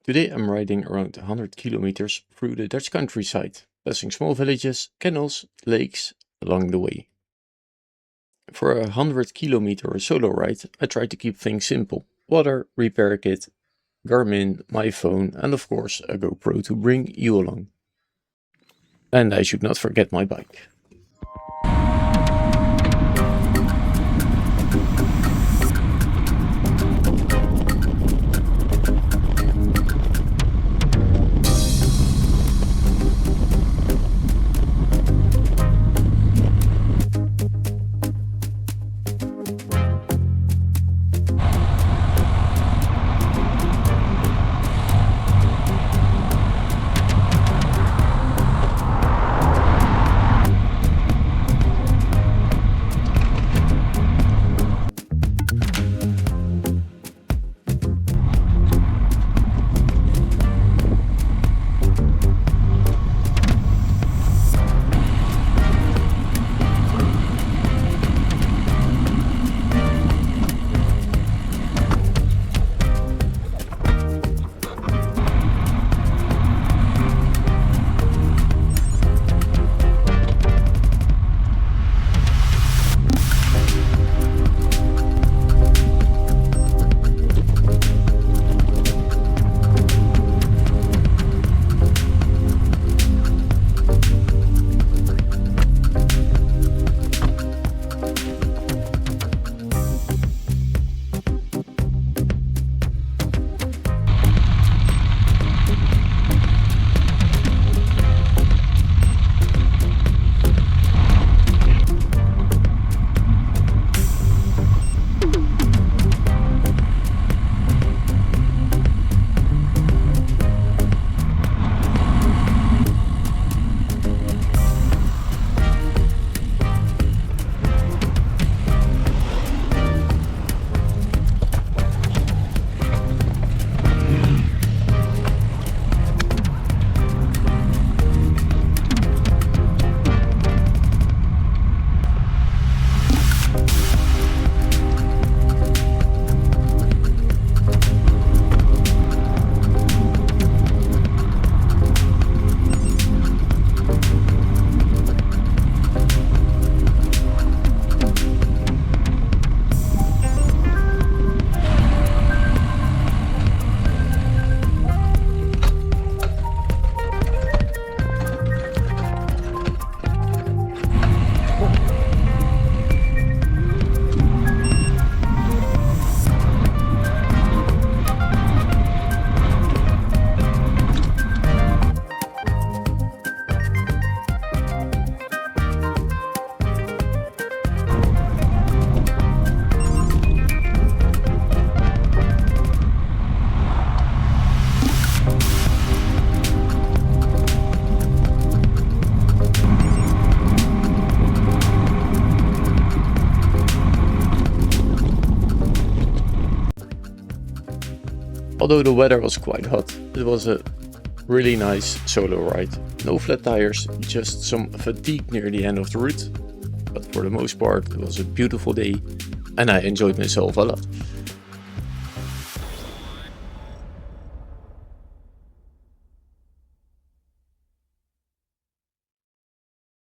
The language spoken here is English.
Today I'm riding around 100 kilometers through the Dutch countryside, passing small villages, canals, lakes along the way. For a 100-kilometer solo ride, I try to keep things simple. Water, repair kit, Garmin, my phone and of course a GoPro to bring you along. And I should not forget my bike. Although the weather was quite hot, it was a really nice solo ride. No flat tires, just some fatigue near the end of the route. But for the most part, it was a beautiful day and I enjoyed myself a lot.